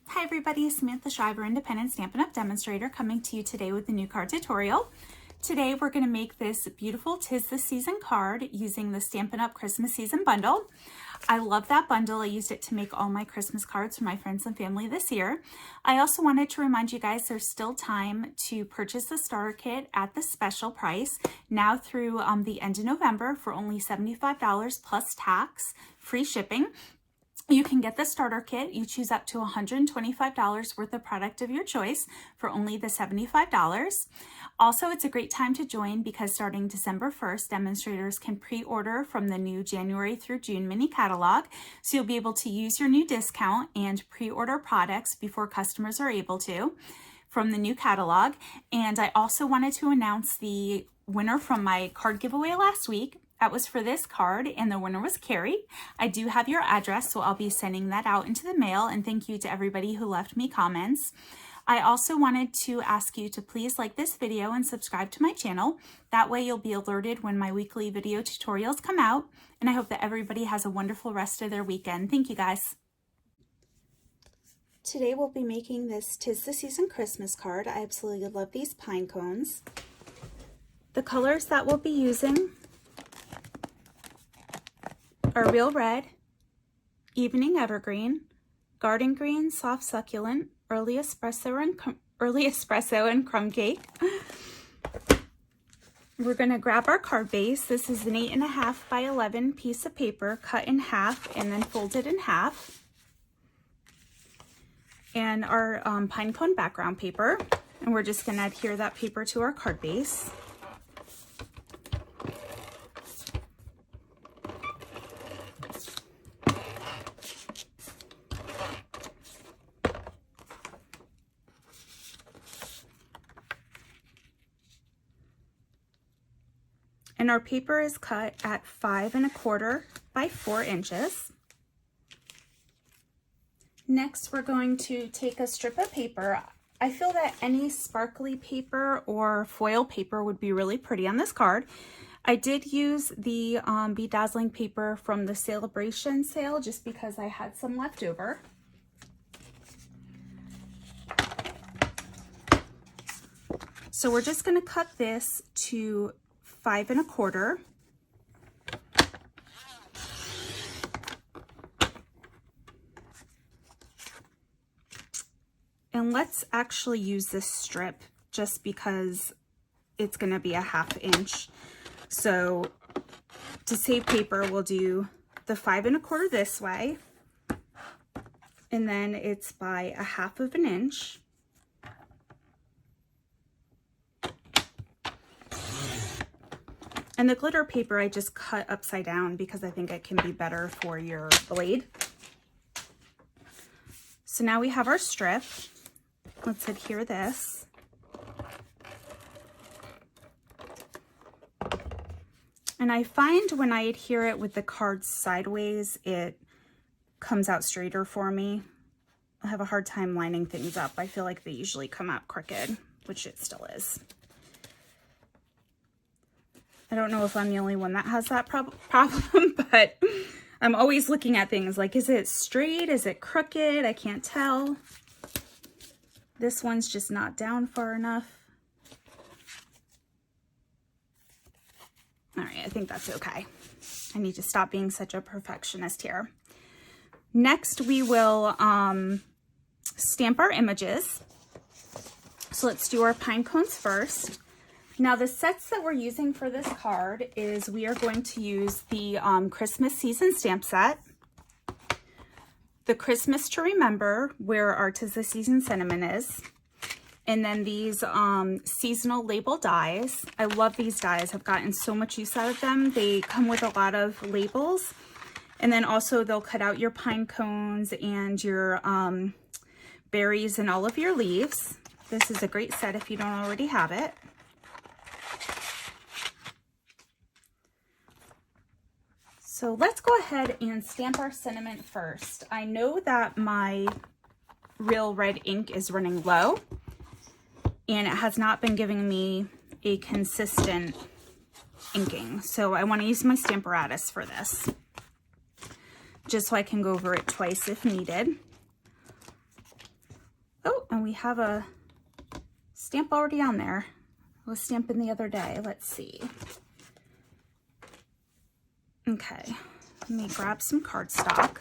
Hi everybody, Samantha Shriver, Independent Stampin' Up! Demonstrator, coming to you today with a new card tutorial. Today we're going to make this beautiful 'Tis the Season card using the Stampin' Up! Christmas Season bundle. I love that bundle. I used it to make all my Christmas cards for my friends and family this year. I also wanted to remind you guys there's still time to purchase the starter kit at the special price now through the end of November for only $75 plus tax, free shipping. You can get the starter kit. You choose up to $125 worth of product of your choice for only the $75. Also, it's a great time to join because starting December 1st, demonstrators can pre-order from the new January through June mini catalog. So you'll be able to use your new discount and pre-order products before customers are able to from the new catalog. And I also wanted to announce the winner from my card giveaway last week. That was for this card, and the winner was Carrie. I do have your address, so I'll be sending that out into the mail, and thank you to everybody who left me comments. I also wanted to ask you to please like this video and subscribe to my channel. That way you'll be alerted when my weekly video tutorials come out, and I hope that everybody has a wonderful rest of their weekend. Thank you guys. Today we'll be making this 'Tis the Season Christmas card. I absolutely love these pine cones. The colors that we'll be using are Real Red, Evening Evergreen, Garden Green, Soft Succulent, Early Espresso and Crumb Cake. We're going to grab our card base. This is an 8.5 by 11 piece of paper cut in half and then folded in half. And our pine cone background paper. And we're just going to adhere that paper to our card base. And our paper is cut at 5 1/4 by 4 inches. Next, we're going to take a strip of paper. I feel that any sparkly paper or foil paper would be really pretty on this card. I did use the bedazzling paper from the Celebration sale just because I had some left over. So we're just going to cut this to 5 1/4. And let's actually use this strip just because it's going to be a 1/2 inch. So to save paper, we'll do the 5 1/4 this way. And then it's by a 1/2 inch. And the glitter paper I just cut upside down because I think it can be better for your blade. So now we have our strip. Let's adhere this. And I find when I adhere it with the card sideways, it comes out straighter for me. I have a hard time lining things up. I feel like they usually come out crooked, which it still is. I don't know if I'm the only one that has that problem, but I'm always looking at things like, is it straight? Is it crooked? I can't tell. This one's just not down far enough. All right, I think that's okay. I need to stop being such a perfectionist here. Next, we will stamp our images. So let's do our pine cones first. Now the sets that we're using for this card is we are going to use the Christmas Season stamp set, the Christmas to Remember, where our 'Tis the Season sentiment is, and then these seasonal label dies. I love these dies. I've gotten so much use out of them. They come with a lot of labels, and then also they'll cut out your pine cones and your berries and all of your leaves. This is a great set if you don't already have it. So let's go ahead and stamp our sentiment first. I know that my Real Red ink is running low and it has not been giving me a consistent inking. So I want to use my Stamparatus for this, just so I can go over it twice if needed. we have a stamp already on there. I was stamping the other day. Let's see. Okay, let me grab some cardstock.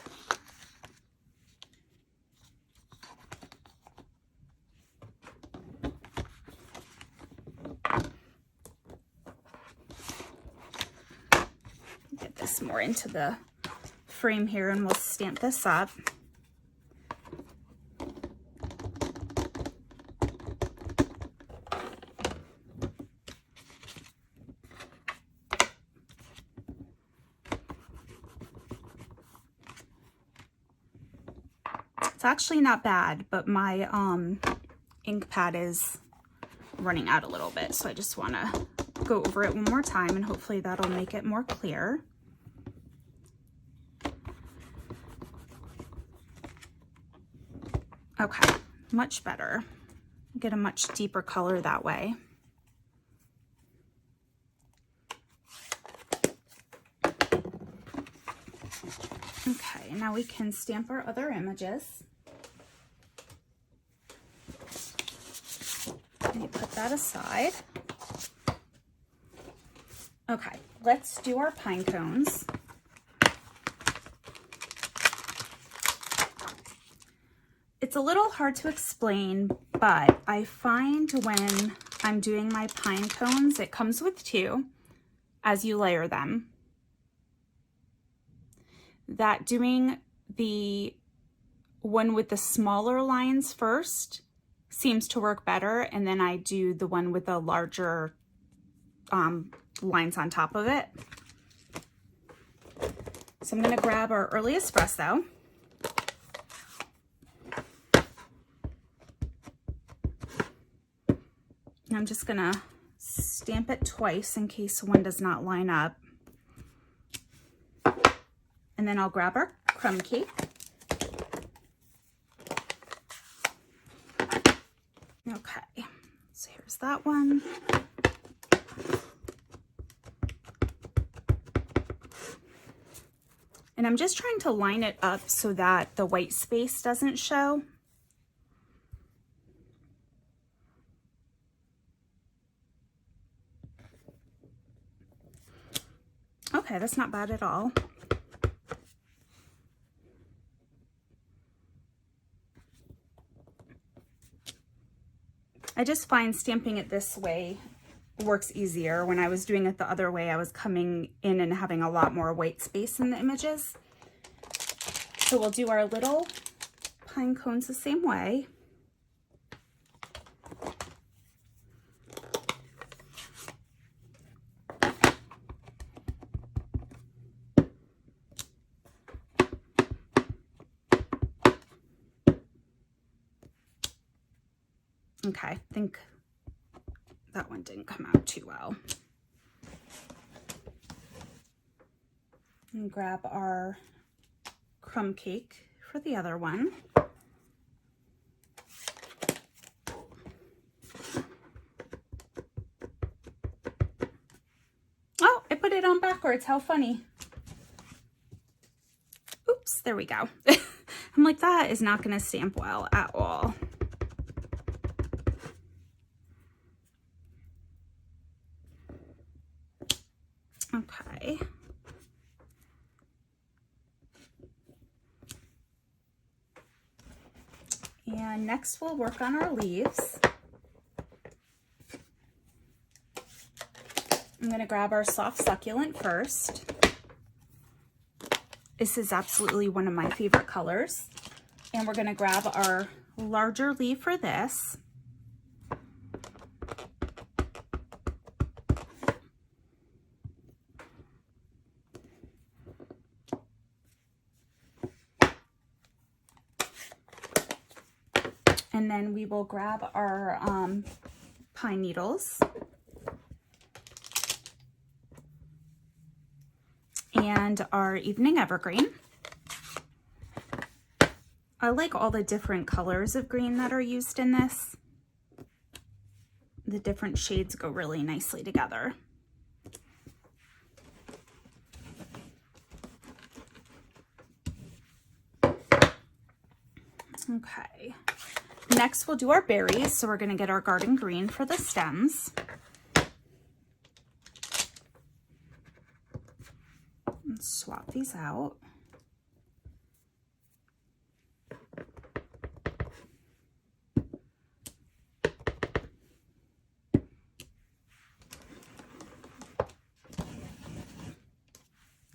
Get this more into the frame here and we'll stamp this up. It's actually not bad, but my ink pad is running out a little bit, so I just want to go over it one more time and hopefully that'll make it more clear. Okay, much better. Get a much deeper color that way. Okay, now we can stamp our other images. Let me put that aside. Okay, let's do our pine cones. It's a little hard to explain, but I find when I'm doing my pine cones, it comes with two as you layer them, that doing the one with the smaller lines first seems to work better, and then I do the one with the larger lines on top of it. So I'm going to grab our early espresso. And I'm just going to stamp it twice in case one does not line up. And then I'll grab our crumb cake. Okay, so here's that one. And I'm just trying to line it up so that the white space doesn't show. Okay, that's not bad at all. I just find stamping it this way works easier. When I was doing it the other way, I was coming in and having a lot more white space in the images. So we'll do our little pine cones the same way. Okay, I think that one didn't come out too well. And grab our crumb cake for the other one. Oh, I put it on backwards. How funny. Oops, there we go. I'm like, that is not going to stamp well at all. Okay. And next we'll work on our leaves. I'm going to grab our soft succulent first. This is absolutely one of my favorite colors. And we're going to grab our larger leaf for this. And then we will grab our pine needles and our evening evergreen. I like all the different colors of green that are used in this. The different shades go really nicely together. Okay, Next, we'll do our berries. So we're going to get our garden green for the stems. And swap these out.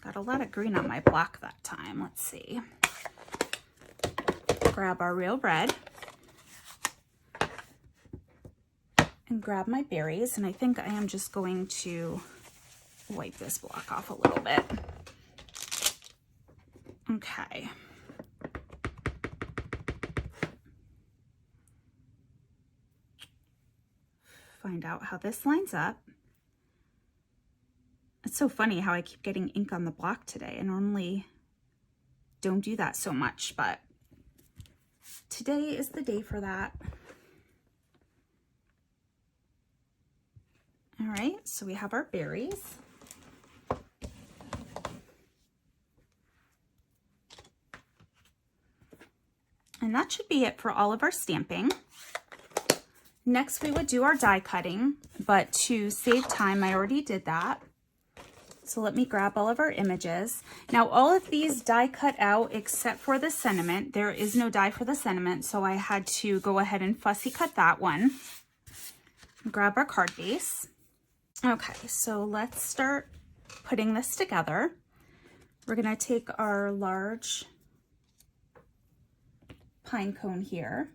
Got a lot of green on my block that time. Let's see. Grab our real red. And grab my berries. And I think I am just going to wipe this block off a little bit. Okay. Find out how this lines up. It's so funny how I keep getting ink on the block today. I normally don't do that so much, but today is the day for that. All right, so we have our berries. And that should be it for all of our stamping. Next, we would do our die cutting, but to save time, I already did that. So let me grab all of our images. Now, all of these die cut out except for the sentiment. There is no die for the sentiment, so I had to go ahead and fussy cut that one. Grab our card base. Okay, so let's start putting this together. We're gonna take our large pine cone here.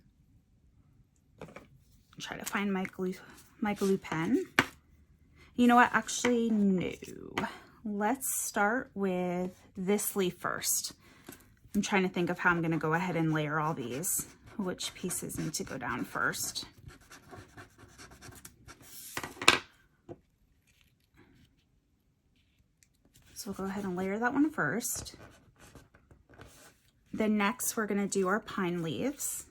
Try to find my glue pen. You know what? Actually, no. Let's start with this leaf first. I'm trying to think of how I'm going to go ahead and layer all these. Which pieces need to go down first? So we'll go ahead and layer that one first. Then next, we're going to do our pine leaves.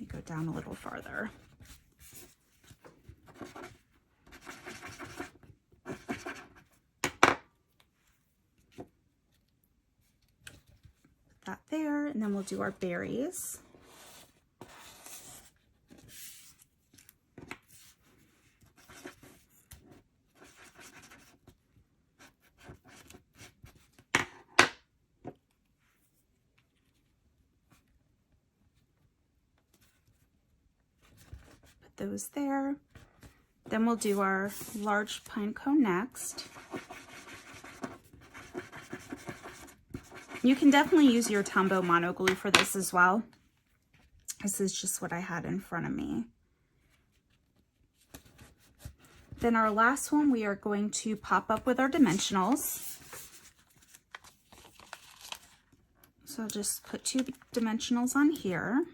Let me go down a little farther. Put that there, and then we'll do our berries. Those there. Then we'll do our large pine cone next. You can definitely use your Tombow mono glue for this as well. This is just what I had in front of me. Then our last one, we are going to pop up with our dimensionals. So I'll just put 2 dimensionals on here.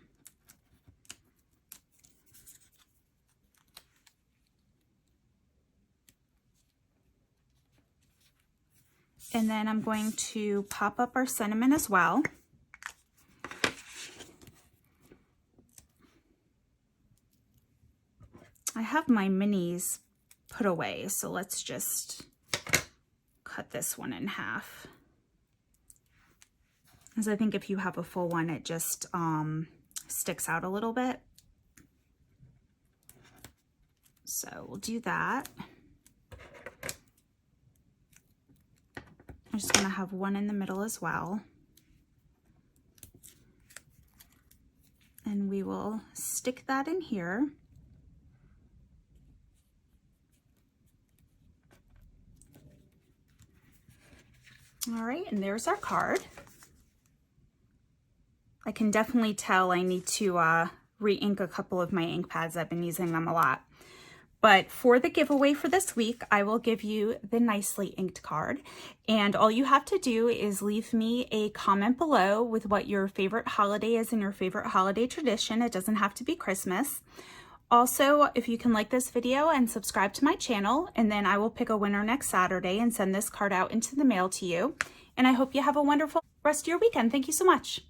And then I'm going to pop up our sentiment as well. I have my minis put away, so let's just cut this one in half. Because I think if you have a full one, it just sticks out a little bit. So we'll do that. I'm just going to have one in the middle as well. And we will stick that in here. All right, and there's our card. I can definitely tell I need to re-ink a couple of my ink pads. I've been using them a lot. But for the giveaway for this week, I will give you the nicely inked card. And all you have to do is leave me a comment below with what your favorite holiday is and your favorite holiday tradition. It doesn't have to be Christmas. Also, if you can like this video and subscribe to my channel, and then I will pick a winner next Saturday and send this card out into the mail to you. And I hope you have a wonderful rest of your weekend. Thank you so much.